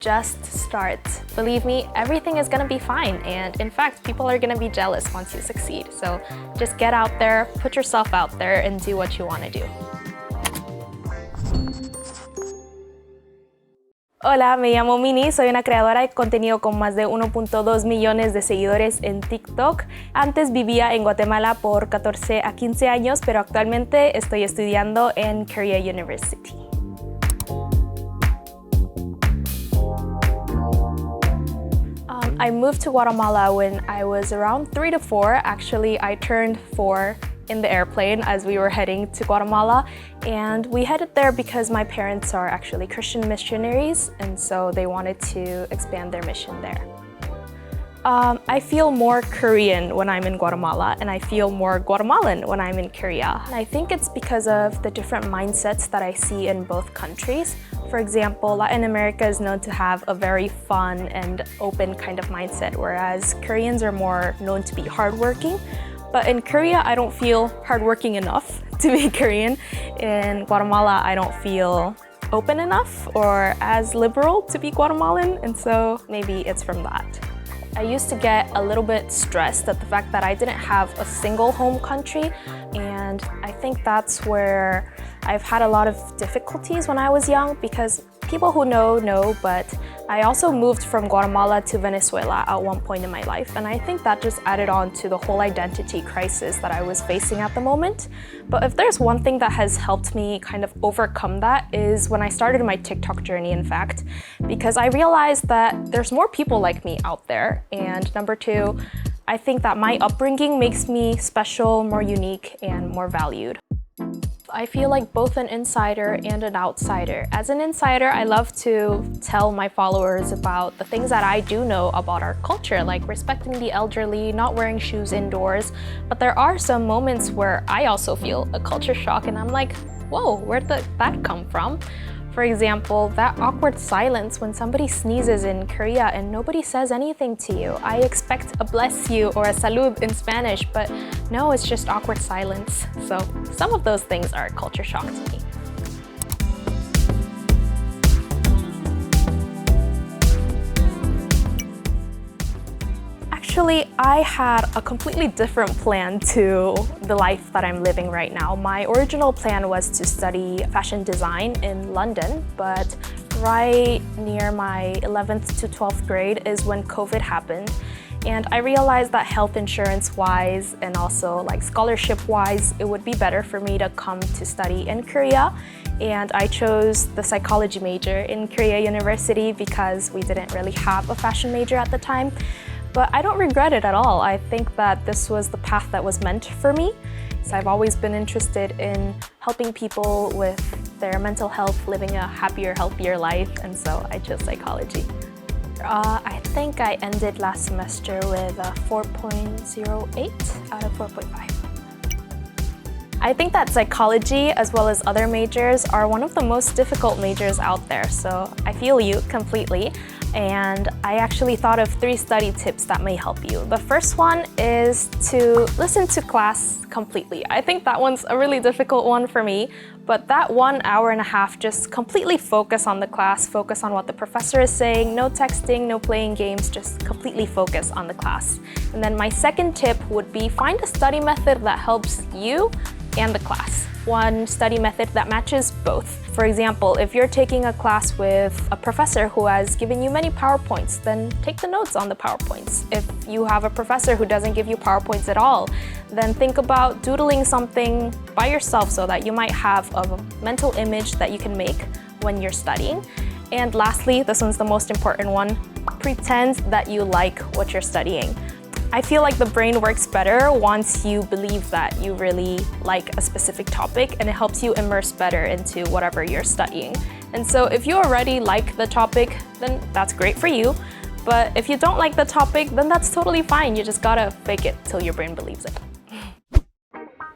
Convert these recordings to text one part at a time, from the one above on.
Just start. Believe me, everything is gonna be fine, and in fact, people are gonna be jealous once you succeed. So just get out there, put yourself out there, and do what you wanna do. Hola, me llamo Mini, soy una creadora de contenido con más de 1.2 millones de seguidores en TikTok. Antes vivía en Guatemala por 14 a 15 años, pero actualmente estoy estudiando en Korea University. I moved to Guatemala when I was around 3 to 4. Actually, I turned 4 in the airplane as we were heading to Guatemala. And we headed there because my parents are actually Christian missionaries, and so they wanted to expand their mission there. I feel more Korean when I'm in Guatemala, and I feel more Guatemalan when I'm in Korea. And I think it's because of the different mindsets that I see in both countries. For example, Latin America is known to have a very fun and open kind of mindset, whereas Koreans are more known to be hardworking. But in Korea, I don't feel hardworking enough to be Korean. In Guatemala, I don't feel open enough or as liberal to be Guatemalan, and so maybe it's from that. I used to get a little bit stressed at the fact that I didn't have a single home country, and I think that's where I've had a lot of difficulties when I was young, because people who know, but I also moved from Guatemala to Venezuela at one point in my life, and I think that just added on to the whole identity crisis that I was facing at the moment. But if there's one thing that has helped me kind of overcome that is when I started my TikTok journey, in fact, because I realized that there's more people like me out there, and number two, I think that my upbringing makes me special, more unique, and more valued. I feel like both an insider and an outsider. As an insider, I love to tell my followers about the things that I do know about our culture, like respecting the elderly, not wearing shoes indoors. But there are some moments where I also feel a culture shock, and I'm like, whoa, where did that come from? For example, that awkward silence when somebody sneezes in Korea and nobody says anything to you. I expect a bless you or a salud in Spanish, but no, it's just awkward silence. So some of those things are culture shock to me. Actually, I had a completely different plan to the life that I'm living right now. My original plan was to study fashion design in London, but right near my 11th to 12th grade is when COVID happened. And I realized that health insurance-wise and also like scholarship-wise, it would be better for me to come to study in Korea. And I chose the psychology major in Korea University because we didn't really have a fashion major at the time. But I don't regret it at all. I think that this was the path that was meant for me. So I've always been interested in helping people with their mental health, living a happier, healthier life, and so I chose psychology. I think I ended last semester with a 4.08 out of 4.5. I think that psychology, as well as other majors, are one of the most difficult majors out there, so I feel you completely. And I actually thought of 3 study tips that may help you. The first one is to listen to class completely. I think that one's a really difficult one for me, but that 1 hour and a half, just completely focus on the class, focus on what the professor is saying, no texting, no playing games, just completely focus on the class. And then my second tip would be find a study method that helps you and the class. One study method that matches both. For example, if you're taking a class with a professor who has given you many PowerPoints, then take the notes on the PowerPoints. If you have a professor who doesn't give you PowerPoints at all, then think about doodling something by yourself so that you might have a mental image that you can make when you're studying. And lastly, this one's the most important one, pretend that you like what you're studying. I feel like the brain works better once you believe that you really like a specific topic, and it helps you immerse better into whatever you're studying. And so if you already like the topic, then that's great for you. But if you don't like the topic, then that's totally fine. You just gotta fake it till your brain believes it.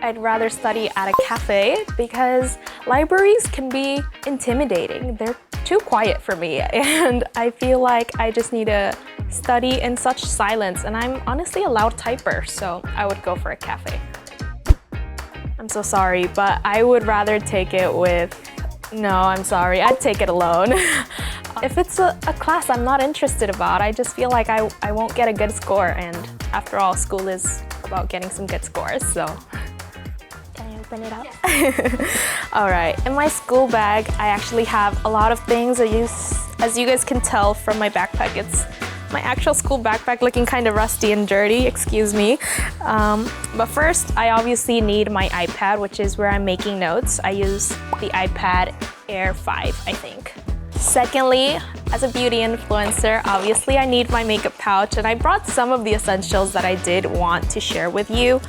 I'd rather study at a cafe because libraries can be intimidating. They're too quiet for me, and I feel like I just need to study in such silence, and I'm honestly a loud typer, so I would go for a cafe. I'm so sorry, but I would rather take it with... No, I'm sorry, I'd take it alone. If it's a class I'm not interested about, I just feel like I won't get a good score, and after all, school is about getting some good scores, so. Can I open it up? All right, in my school bag, I actually have a lot of things. As you guys can tell from my backpack, it's my actual school backpack looking kind of rusty and dirty, excuse me. But first, I obviously need my iPad, which is where I'm making notes. I use the iPad Air 5, I think. Secondly, as a beauty influencer, obviously I need my makeup pouch, and I brought some of the essentials that I did want to share with you.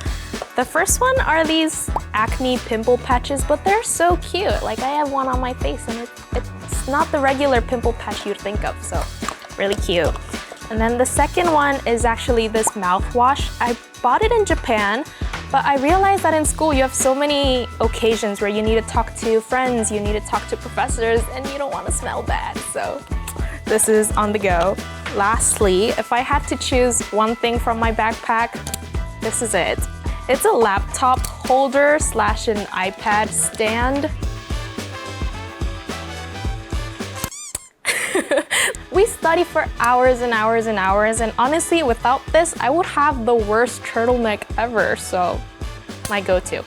The first one are these acne pimple patches, but they're so cute. Like, I have one on my face, and it's not the regular pimple patch you'd think of, so really cute. And then the second one is actually this mouthwash. I bought it in Japan, but I realized that in school you have so many occasions where you need to talk to friends, you need to talk to professors, and you don't want to smell bad, so this is on the go. Lastly, if I had to choose one thing from my backpack, this is it. It's a laptop holder / an iPad stand. We study for hours and hours and hours, and honestly, without this, I would have the worst turtleneck ever, so my go-to.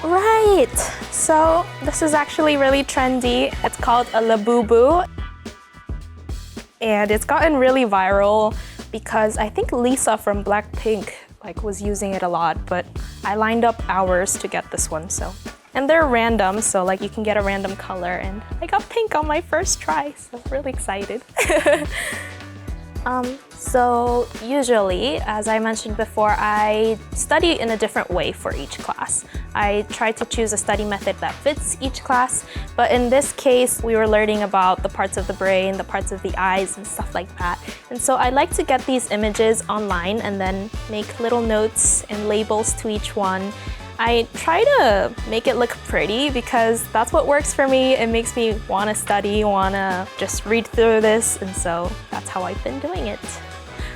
Right, so this is actually really trendy. It's called a Labubu, and it's gotten really viral because I think Lisa from Blackpink was using it a lot, but I lined up hours to get this one, so. And they're random, so you can get a random color, and I got pink on my first try, so I'm really excited. So usually, as I mentioned before, I study in a different way for each class. I try to choose a study method that fits each class, but in this case, we were learning about the parts of the brain, the parts of the eyes, and stuff like that. And so I like to get these images online and then make little notes and labels to each one. I try to make it look pretty because that's what works for me. It makes me want to study, want to just read through this, and so that's how I've been doing it.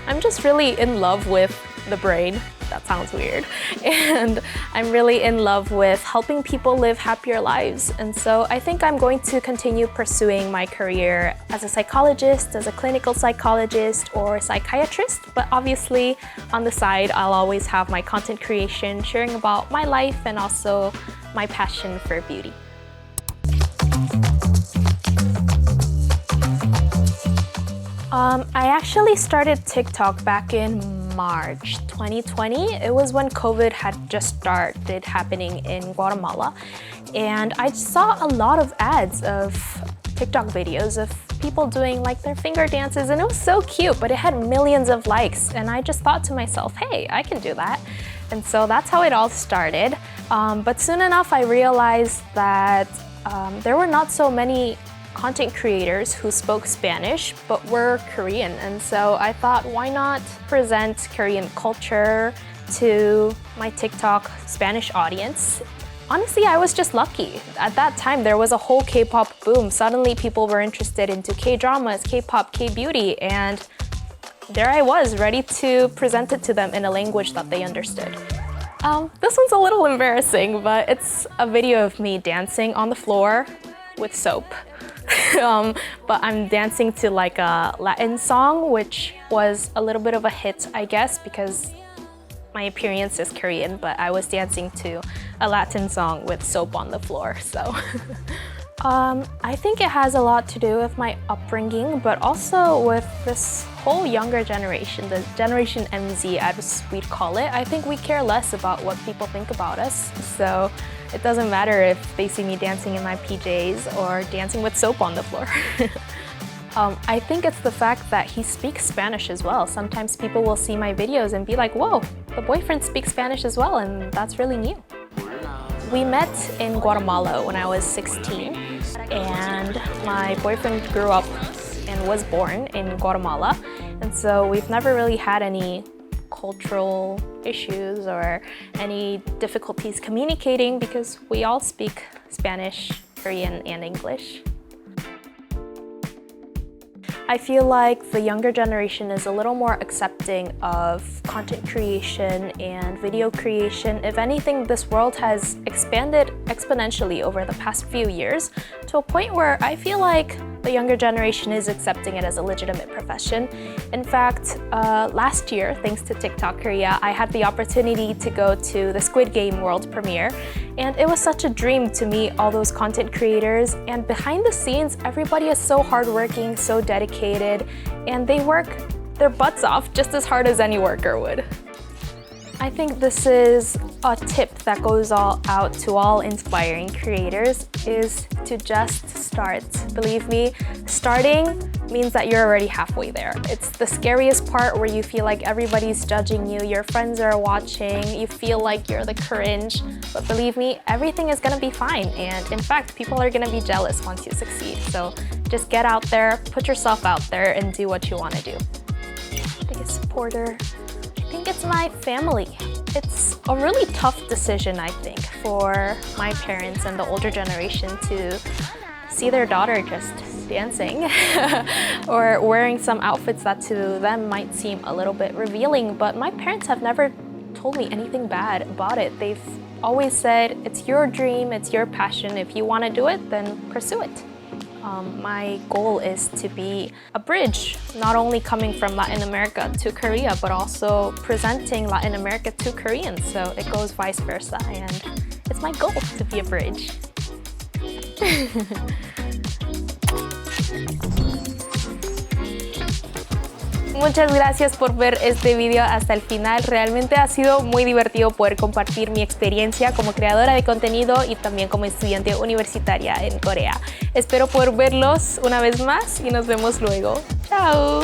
I'm just really in love with the brain. That sounds weird. And I'm really in love with helping people live happier lives. And so I think I'm going to continue pursuing my career as a psychologist, as a clinical psychologist, or psychiatrist. But obviously, on the side, I'll always have my content creation, sharing about my life and also my passion for beauty. I actually started TikTok back in March 2020. It was when COVID had just started happening in Guatemala. And I saw a lot of ads of TikTok videos of people doing their finger dances, and it was so cute, but it had millions of likes. And I just thought to myself, hey, I can do that. And so that's how it all started. But soon enough, I realized that there were not so many content creators who spoke Spanish but were Korean, and so I thought, why not present Korean culture to my TikTok Spanish audience? Honestly, I was just lucky. At that time, there was a whole K-pop boom. Suddenly, people were interested into K-dramas, K-pop, K-beauty, and there I was, ready to present it to them in a language that they understood. This one's a little embarrassing, but it's a video of me dancing on the floor with soap. But I'm dancing to a Latin song, which was a little bit of a hit, I guess, because my appearance is Korean, but I was dancing to a Latin song with soap on the floor, so. I think it has a lot to do with my upbringing, but also with this whole younger generation, the Generation MZ as we'd call it. I think we care less about what people think about us, so it doesn't matter if they see me dancing in my PJs or dancing with soap on the floor. I think it's the fact that he speaks Spanish as well. Sometimes people will see my videos and be like, whoa, the boyfriend speaks Spanish as well, and that's really new. We met in Guatemala when I was 16, and my boyfriend grew up and was born in Guatemala, and so we've never really had any cultural issues or any difficulties communicating because we all speak Spanish, Korean, and English. I feel like the younger generation is a little more accepting of content creation and video creation. If anything, this world has expanded exponentially over the past few years to a point where I feel like the younger generation is accepting it as a legitimate profession. In fact, last year, thanks to TikTok Korea, I had the opportunity to go to the Squid Game world premiere, and it was such a dream to meet all those content creators. And behind the scenes, everybody is so hardworking, so dedicated, and they work their butts off just as hard as any worker would. I think this is a tip that goes out to all inspiring creators, is to just start. Believe me, starting means that you're already halfway there. It's the scariest part where you feel like everybody's judging you, your friends are watching, you feel like you're the cringe. But believe me, everything is gonna be fine. And in fact, people are gonna be jealous once you succeed. So just get out there, put yourself out there, and do what you wanna do. Biggest supporter, I think it's my family. It's a really tough decision, I think, for my parents and the older generation to see their daughter just dancing or wearing some outfits that to them might seem a little bit revealing, but my parents have never told me anything bad about it. They've always said, it's your dream, it's your passion. If you want to do it, then pursue it. My goal is to be a bridge, not only coming from Latin America to Korea, but also presenting Latin America to Koreans. So it goes vice versa, and it's my goal to be a bridge. Muchas gracias por ver este video hasta el final. Realmente ha sido muy divertido poder compartir mi experiencia como creadora de contenido y también como estudiante universitaria en Corea. Espero poder verlos una vez más y nos vemos luego. ¡Chao!